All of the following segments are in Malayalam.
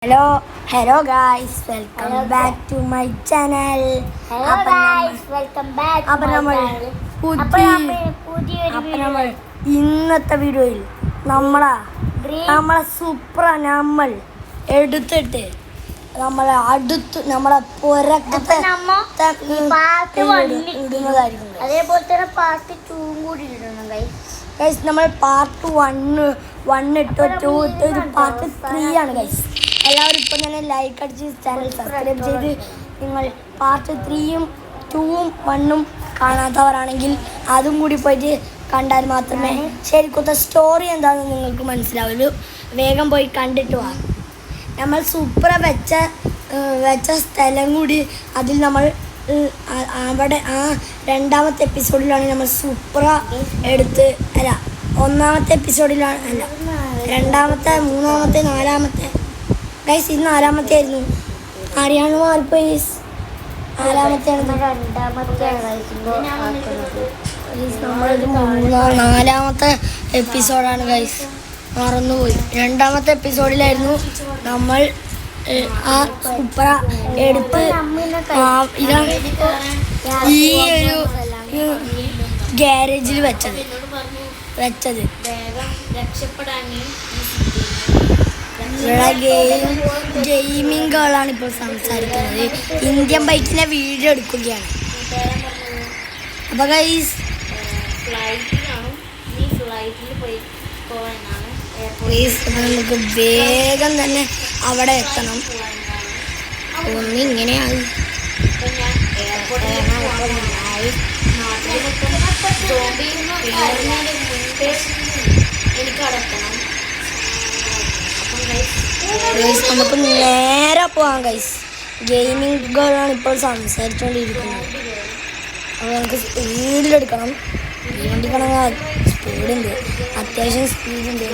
Hello guys, welcome back to my channel. welcome back to അപ്പോൾ my നമ്മൾ channel. നമ്മൾ ഇന്നത്തെ വീഡിയോയിൽ നമ്മളെ നമ്മൾ എടുത്തിട്ട് നമ്മളെ പുറക്കത്തെ ഇടുന്നതായിരിക്കും. അതേപോലെ തന്നെ പാർട്ട് 2 കൂടി ഇടണം ഗൈസ്. നമ്മൾ പാർട്ട് 1 ഇട്ട് 2 ഇട്ട് ഒരു പാർട്ട് 3 ആണ് ഗൈസ്. എല്ലാവരും ഇപ്പം തന്നെ ലൈക്ക് അടിച്ച് ചാനൽ സബ്സ്ക്രൈബ് ചെയ്ത് നിങ്ങൾ പാർട്ട് 3ഉം 2ഉം 1ഉം കാണാത്തവരാണെങ്കിൽ അതും കൂടി പോയിട്ട് കണ്ടാൽ മാത്രമേ ശരിക്കത്തെ സ്റ്റോറി എന്താണെന്ന് നിങ്ങൾക്ക് മനസ്സിലാവുള്ളൂ. വേഗം പോയി കണ്ടിട്ട് വാ. നമ്മൾ സൂപ്പർ വെച്ച സ്ഥലം കൂടി അതിൽ നമ്മൾ അവിടെ ആ രണ്ടാമത്തെ എപ്പിസോഡിലാണ് നമ്മൾ സൂപ്പർ എടുത്ത് ഒന്നാമത്തെ എപ്പിസോഡിലാണ് രണ്ടാമത്തെ മൂന്നാമത്തെ നാലാമത്തെ ഗൈസ്. ഇത് നാലാമത്തെ ആയിരുന്നു. അറിയാണോ മാറിപ്പോയി? നാലാമത്തെ എപ്പിസോഡാണ് ഗൈസ്. മറന്നുപോയി. രണ്ടാമത്തെ എപ്പിസോഡിലായിരുന്നു നമ്മൾ ആ സൂപ്പർ എടുത്ത് ഈ ഒരു ഗ്യാരേജിൽ വെച്ചത് ഗെയിമിംഗ് ഗേളാണ് ഇപ്പോൾ സംസാരിക്കുന്നത്. ഇന്ത്യൻ ബൈക്കിനെ വീഡിയോ എടുക്കുകയാണ്. അപ്പൊ ഗൈസ് നമുക്ക് വേഗം തന്നെ അവിടെ എത്തണം. ഒന്നിങ്ങനെയായി നമുക്ക് നേരെ പോവാം ഗൈസ്. ഗെയിമിംഗ് ഗേളാണ് ഇപ്പോൾ സംസാരിച്ചുകൊണ്ടിരിക്കുന്നത്. അപ്പോൾ നമുക്ക് സ്പീഡിലെടുക്കണം. ഈ വണ്ടിക്കാണെങ്കിൽ സ്പീഡുണ്ട്, അത്യാവശ്യം സ്പീഡുണ്ട്.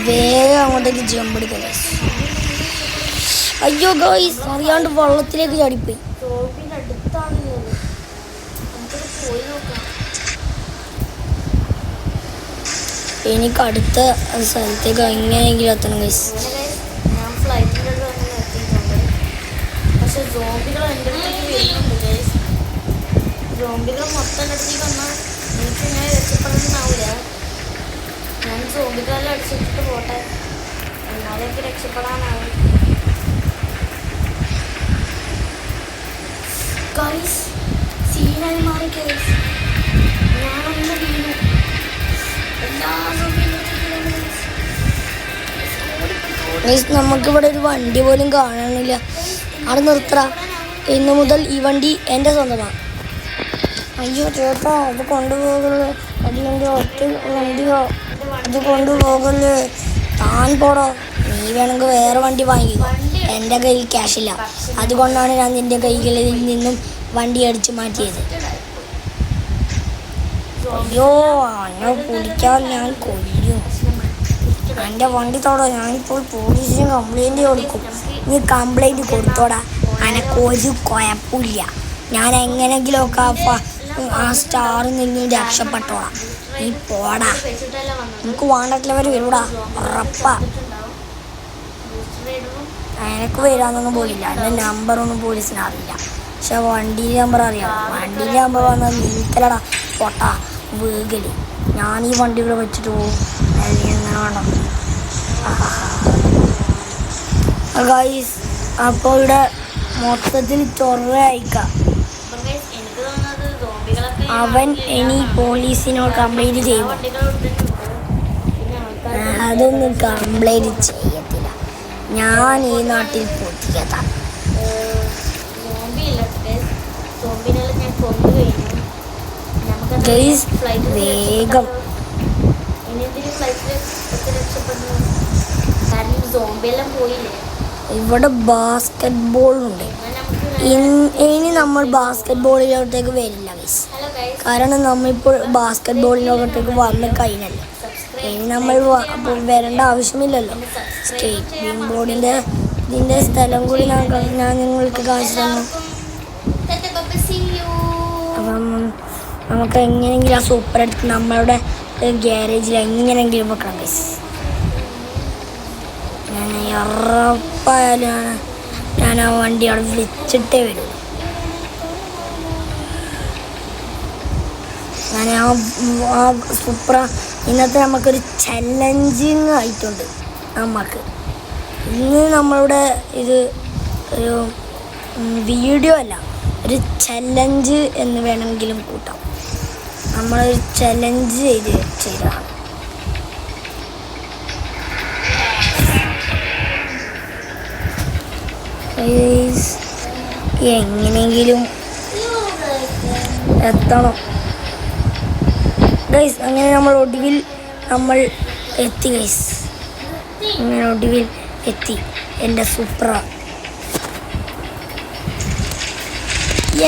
വേഗം അങ്ങോട്ടേക്ക് ജമ്പ് എടുക്കുക ഗൈസ്. അയ്യോ ഗൈസ്, അറിയാണ്ട് വെള്ളത്തിലേക്ക് ചാടിപ്പോയി. എനിക്ക് അടുത്ത സ്ഥലത്തേക്ക് എങ്ങനെയെങ്കിലും എത്തണം ഗൈസ്. സോംബികൾ മൊത്തം അടുത്തേക്ക് വന്നാൽ എനിക്ക് ഇങ്ങനെ രക്ഷപ്പെടാനാവില്ല. ഞാൻ സോംബികളെല്ലാം അടിച്ചിട്ട് പോട്ടെ, എന്നാലും എനിക്ക് രക്ഷപ്പെടാനാവും. ഗൈസ് സീനായി മാറി ഗൈസ്. ഞാനൊന്ന് വീണു. നമുക്കിവിടെ ഒരു വണ്ടി പോലും കാണാനില്ല. അവിടെ നിർത്തറ. ഇന്നു മുതൽ ഈ വണ്ടി എൻ്റെ സ്വന്തമാണ്. അയ്യോ ചേട്ടാ, അത് കൊണ്ടുപോകല്. അതിൻ്റെ ഒറ്റ വണ്ടിയോ, അത് കൊണ്ടുപോകല്. താൻ പോടോ. നീ വേണമെങ്കിൽ വേറെ വണ്ടി വാങ്ങിക്കോ. എൻ്റെ കയ്യിൽ ക്യാഷില്ല. അതുകൊണ്ടാണ് ഞാൻ നിൻ്റെ കൈകളിൽ നിന്നും വണ്ടി അടിച്ചു മാറ്റിയത്. അയ്യോ, അന്നെ കുടിക്കാൻ ഞാൻ കൊല്ലും. എൻ്റെ വണ്ടി തോടോ. ഞാനിപ്പോൾ പോലീസിന് കംപ്ലൈൻറ്റ് കൊടുക്കും. നീ കംപ്ലൈൻറ്റ് കൊടുത്തോടാ. അനക്കൊരു കുഴപ്പമില്ല. ഞാൻ എങ്ങനെയെങ്കിലുമൊക്കെ ആ സ്റ്റാറിൽ നിന്ന് രക്ഷപ്പെട്ടോളാം. നീ പോടാ. നമുക്ക് വേണ്ടിട്ടുള്ളവർ വരൂടാ, ഉറപ്പാ. എനിക്ക് വരാനൊന്നും പോലില്ല. എൻ്റെ നമ്പറൊന്നും പോലീസിന് അറിയില്ല. പക്ഷെ വണ്ടിയുടെ നമ്പർ അറിയാം. വണ്ടിയുടെ നമ്പർ വന്നാൽ നീക്കലടാ പൊട്ടാ വീകല്. ഞാൻ ഈ വണ്ടി ഇവിടെ വെച്ചിട്ട് പോകും. ഗൈസ്, അപ്പോൾ ഇവിടെ മൊത്തത്തിൽ ചൊറ അയക്കാം. അവൻ ഇനി പോലീസിനോട് കംപ്ലൈൻറ്റ് ചെയ്യും. അതൊന്നും കംപ്ലൈൻറ്റ് ചെയ്യത്തില്ല. ഞാൻ ഈ നാട്ടിൽ പൊട്ടിയതാണ്. ഗൈസ് വേഗം ഇവിടെ ബാസ്കറ്റ് ബോൾ ഉണ്ട്. ഇനി നമ്മൾ ബാസ്കറ്റ് ബോളിലോട്ടേക്ക് വരില്ല ഗൈസ്. കാരണം നമ്മളിപ്പോൾ ബാസ്കറ്റ് ബോളിലോട്ടേക്ക് വന്ന് കഴിഞ്ഞല്ലോ. ഇനി നമ്മൾ വരേണ്ട ആവശ്യമില്ലല്ലോ. സ്റ്റേറ്റ് ബോർഡിൻ്റെ ഇതിൻ്റെ സ്ഥലം കൂടി ഞാൻ നിങ്ങൾക്ക് കാണിച്ചു തന്നു. അപ്പം നമുക്ക് എങ്ങനെയെങ്കിലും ആ സൂപ്പർ എടുത്ത് നമ്മളുടെ ഗ്യാരേജിൽ എങ്ങനെയെങ്കിലും വെക്കണം ഗൈസ്. ഞാൻ ഉറപ്പായാലും ഞാൻ ആ വണ്ടി അവിടെ വിളിച്ചിട്ടേ വരും. ഞാൻ ആ സൂപ്പർ ഇന്നത്തെ നമുക്കൊരു ചലഞ്ചിങ് ആയിട്ടുണ്ട്. ഇന്ന് നമ്മളുടെ ഇത് ഒരു വീഡിയോ അല്ല, ചലഞ്ച് എന്ന് വേണമെങ്കിലും കൂട്ടാം. നമ്മളൊരു ചലഞ്ച് ചെയ്തതാണ്. എങ്ങനെയെങ്കിലും എത്തണം ഗൈസ്. അങ്ങനെ നമ്മൾ എത്തി ഗൈസ്. അങ്ങനെ ഒടുവിൽ എത്തി എൻ്റെ സൂപ്ര.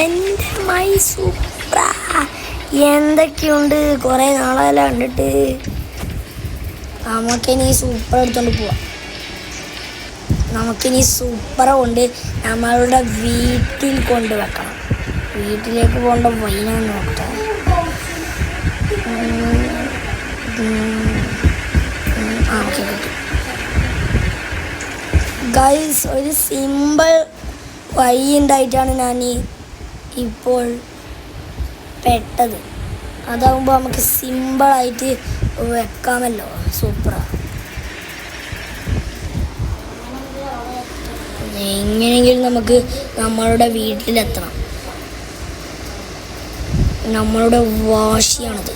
എൻ്റെ മൈ സൂപ്ര എന്തൊക്കെയുണ്ട്, കുറേ നാളെല്ലാം കണ്ടിട്ട്. നമുക്കിനി സൂപ്പർ എടുത്തോണ്ട് പോവാം. നമുക്കിനി സൂപ്പർ കൊണ്ട് നമ്മളുടെ വീട്ടിൽ കൊണ്ടുവെക്കണം. വീട്ടിലേക്ക് പോകേണ്ട വൈനാ നോക്കട്ടെ. ഓക്കെ കിട്ടി ഗൈസ്. ഒരു സിമ്പിൾ വഴി ഉണ്ടായിട്ടാണ് ഞാൻ ഇപ്പോൾ പെട്ടത്. അതാകുമ്പോൾ നമുക്ക് സിമ്പിളായിട്ട് വെക്കാമല്ലോ സൂപ്പർ. എങ്ങനെയെങ്കിലും നമുക്ക് നമ്മളുടെ വീട്ടിലെത്തണം. നമ്മളുടെ വാശിയാണത്.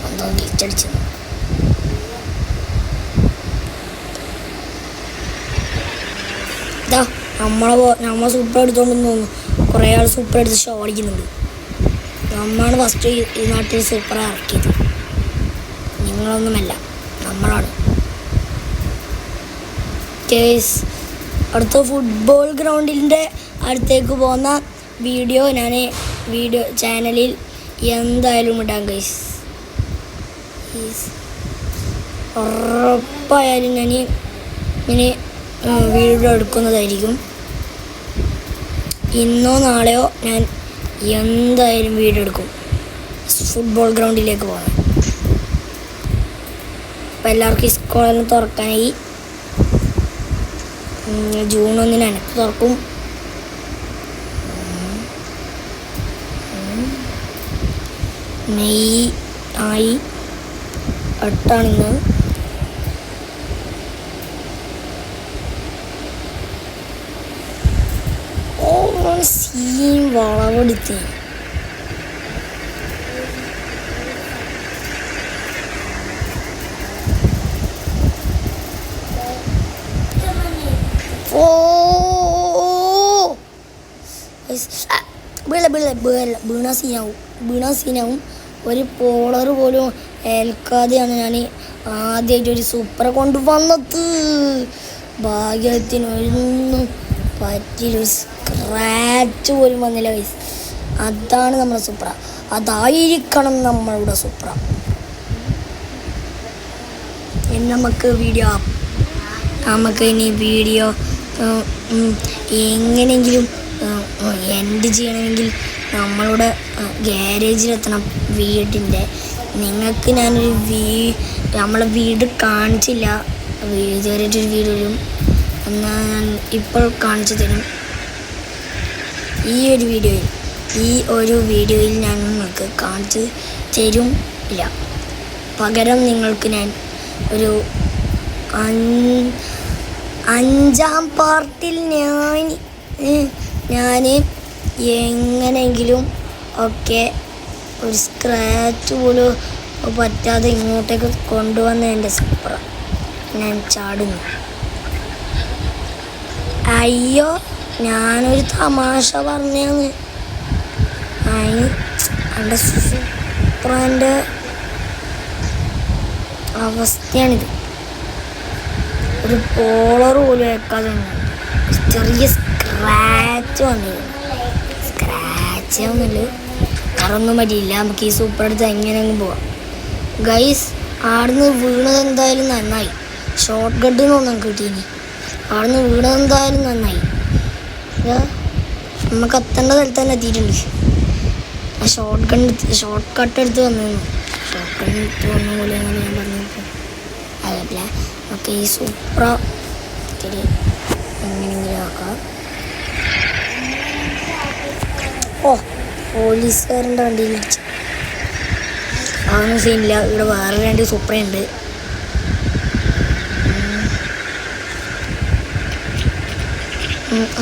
എന്തോ തിരിച്ചടിച്ചത്. ഇതാ നമ്മൾ സൂപ്പർ എടുത്തോണ്ടെന്ന് തോന്നുന്നു. കുറേ ആൾ സൂപ്പർ എടുത്ത് ഷോ അടിക്കുന്നുണ്ട്. നമ്മളാണ് ഫസ്റ്റ് ഈ നാട്ടിൽ സൂപ്പർ ഇറക്കിയത്. നിങ്ങളൊന്നുമല്ല, നമ്മളാണ്. കേസ് അടുത്ത ഫുട്ബോൾ ഗ്രൗണ്ടിൻ്റെ അടുത്തേക്ക് പോകുന്ന വീഡിയോ ഞാൻ ചാനലിൽ എന്തായാലും ഇടാം ഗൈസ്. ഉറപ്പായാലും ഞാൻ ഇങ്ങനെ വീഡിയോ എടുക്കുന്നതായിരിക്കും. ഇന്നോ നാളെയോ ഞാൻ എന്തായാലും വീഡിയോ എടുക്കും. ഫുട്ബോൾ ഗ്രൗണ്ടിലേക്ക് പോകണം. അപ്പം എല്ലാവർക്കും സ്കൂളെല്ലാം തുറക്കാനായി. ജൂൺ 1 എനിക്ക് തുറക്കും. മെയ് 8 സീൻ വളവെടുത്ത് വീണ സീനാവും. ഒരു പോളർ പോലും ഏൽക്കാതെയാണ് ഞാൻ ആദ്യമായിട്ട് ഒരു സൂപ്പറെ കൊണ്ടുവന്നത്. ഭാഗ്യത്തിനൊന്നും പറ്റിയൊരു സ്ക്രാച്ച് പോലും വന്നില്ല ഗൈസ്. അതാണ് നമ്മുടെ സൂപ്പറ. അതായിരിക്കണം നമ്മളുടെ സൂപ്പറ. നമുക്ക് ഇനി വീഡിയോ എങ്ങനെയെങ്കിലും എൻഡ് ചെയ്യണമെങ്കിൽ നമ്മളുടെ ഗ്യാരേജിലെത്തണം വീടിൻ്റെ. നിങ്ങൾക്ക് ഞാനൊരു നമ്മളെ വീട് കാണിച്ചില്ല. ഇതുവരെയായിട്ടൊരു വീട് വരും. എന്നാൽ ഞാൻ ഇപ്പോൾ കാണിച്ചു തരും. ഈ ഒരു വീഡിയോയിൽ ഞാൻ നിങ്ങൾക്ക് കാണിച്ചു തരും ഇല്ല. പകരം നിങ്ങൾക്ക് ഞാൻ ഒരു 5ാം പാർട്ടിൽ ഞാൻ എങ്ങനെയെങ്കിലും ഒക്കെ ഒരു സ്ക്രാച്ച് പോലും പറ്റാതെ ഇങ്ങോട്ടേക്ക് കൊണ്ടുവന്ന എൻ്റെ സൂപ്പർ ഞാൻ ചാടുന്നു. അയ്യോ, ഞാനൊരു തമാശ പറഞ്ഞാന്ന്. എൻ്റെ സൂപ്പറിൻ്റെ അവസ്ഥയാണിത്. ഒരു പോളർ പോലും വെക്കാതെ ചെറിയ സ്ക്രാച്ച് വന്നിരുന്നു. സ്ക്രാച്ച് ഒന്നുമില്ല, വേറൊന്നും പറ്റിയില്ല. നമുക്ക് ഈ സൂപ്പർ എടുത്ത് എങ്ങനെയെങ്കിലും പോവാം ഗൈസ്. ആടുന്ന് വീണത് എന്തായാലും നന്നായി. ഷോർട്ട് കട്ട് ഒന്നും കിട്ടിയിനി. അവിടെ നിന്ന് വീട് എന്തായാലും നന്നായി. നമുക്ക് എത്തേണ്ട സ്ഥലത്ത് തന്നെ എത്തിയിട്ടുണ്ട്. ആ ഷോർട്ട് കട്ട് എടുത്ത് വന്നിരുന്നു. ഷോർട്ട് കട്ട് എടുത്ത് വന്ന പോലെ അങ്ങനെ ഞാൻ പറഞ്ഞപ്പോൾ അതല്ല. നമുക്ക് ഈ സൂപ്ര ഇത്തിരി എങ്ങനെയെങ്കിലും ആക്കാം. ഓ, പോലീസുകാരൻ്റെ വണ്ടിയിൽ ഇടിച്ചു. അതൊന്നും സീനില്ല. ഇവിടെ വേറെ 2 സൂപ്രയുണ്ട്.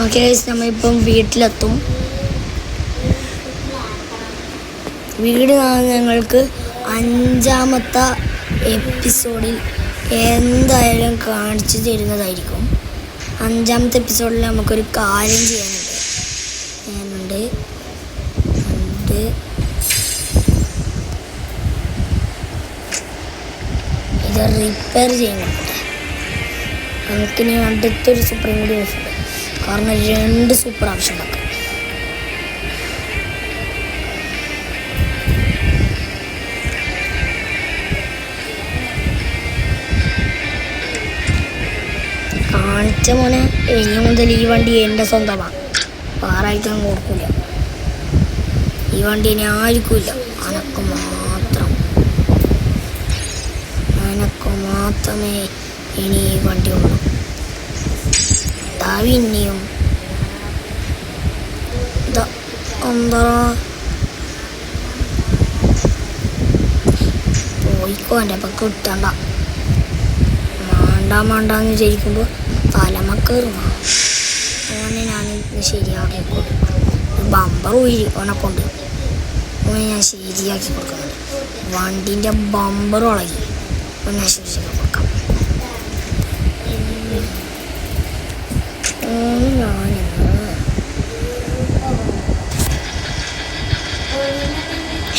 ഓക്കെ ഗൈസ്, നമ്മളിപ്പം വീട്ടിലെത്തും. വീട് ഞങ്ങൾക്ക് 5ാമത്തെ എപ്പിസോഡിൽ എന്തായാലും കാണിച്ചു തരുന്നതായിരിക്കും. 5ാമത്തെ എപ്പിസോഡിൽ നമുക്കൊരു കാര്യം ചെയ്യാനുണ്ട്. ഇത് റിപ്പയർ ചെയ്യുന്നുണ്ട്. നമുക്കിനി അടുത്തൊരു സൂപ്പറും കൂടി ആവശ്യമുണ്ട്. കാരണം 2 സൂപ്പർ ആവശ്യമുണ്ട്. കാണിച്ച മോനെ, ഇനി മുതൽ ഈ വണ്ടി എൻ്റെ സ്വന്തമാണ്. വേറായിരിക്കും കൊടുക്കില്ല. ഈ വണ്ടി ഇനി ആർക്കുമില്ല. അനക്ക് മാത്രമേ ഇനി ഈ വണ്ടി ഉള്ളൂ. പിന്നെയും എന്താ പോയിക്കോ, എൻ്റെ അപ്പം കിട്ടണ്ട. മാണ്ടാന്ന് വിചാരിക്കുമ്പോൾ തലമക്കേറും. ഓനെ ഞാൻ ശരിയാക്കി കൊടുക്കും. ബമ്പർ ഉയരി ഓനെക്കൊണ്ട് ഓനെ ഞാൻ ശരിയാക്കി കൊടുക്കുന്നുണ്ട്. വണ്ടീൻ്റെ ബമ്പർ ഇളകി. ഞാൻ ശരിയാക്കി കൊടുക്കാം.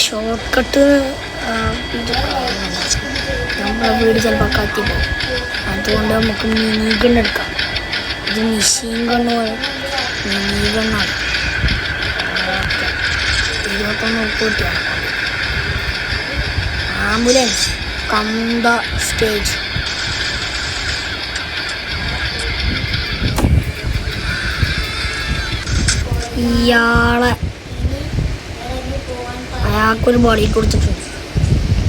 ഷോർട്ട് കട്ട് നമ്മളെ വീട് ചിലപ്പോൾ കത്തിപ്പോകും. അതുകൊണ്ട് നമുക്ക് മിനി ഗൺ എടുക്കാം. ഇത് മെഷീൻ ഗണ്ണ് മിനി ഗണ്ണാണ്. 21 കൂട്ടിയാണ്. Ambulance come the stage. അയാൾക്കൊരു ബോഡി കൊടുത്തിട്ടുണ്ട്.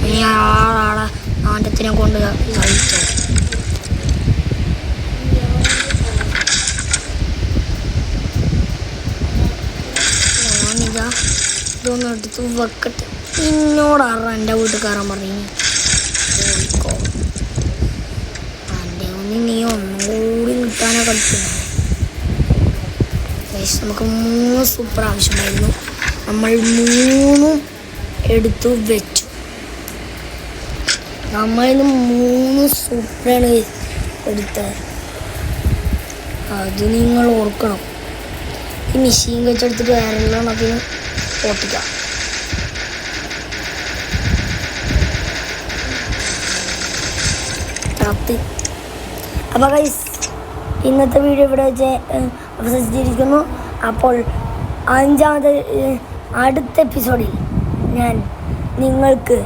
ഇനി ആളെ ആറ്റത്തിനെ കൊണ്ട് കഴിച്ചു. ഞാനിതാ ഇതൊന്നും എടുത്ത് വെക്കട്ടെ. എന്നോടാറ് എൻ്റെ വീട്ടിൽ കയറാൻ പറഞ്ഞു. പോയിക്കോ, എൻ്റെ ഒന്നും നീ ഒന്നുകൂടി കിട്ടാനാ കളിക്കുന്നത്. നമുക്ക് 3 സൂപ്പർ ആവശ്യമായിരുന്നു. നമ്മൾ 3 എടുത്തു വെച്ചു. നമ്മളിന്ന് 3 സൂപ്പറാണ് എടുത്തത്. അത് നിങ്ങൾ ഓർക്കണം. ഈ മെഷീൻ വെച്ചെടുത്തിട്ട് വേറെല്ലാം അതിന് ഓട്ടിക്കാം. അപ്പോൾ ഗൈസ്, ഇന്നത്തെ വീഡിയോ ഇവിടെ വെച്ച് അവസാനിച്ചിരിക്കുന്നു. അപ്പോൾ 5ാമത്തെ അടുത്ത എപ്പിസോഡിൽ ഞാൻ നിങ്ങൾക്ക്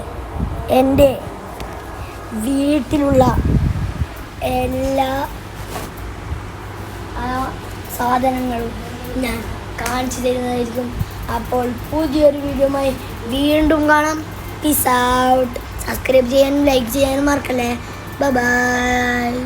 എൻ്റെ വീട്ടിലുള്ള എല്ലാ സാധനങ്ങളും ഞാൻ കാണിച്ചു തരുന്നതായിരിക്കും. അപ്പോൾ പുതിയൊരു വീഡിയോയുമായി വീണ്ടും കാണാം. Peace out. സബ്സ്ക്രൈബ് ചെയ്യാനും ലൈക്ക് ചെയ്യാനും മറക്കല്ലേ. ബൈ.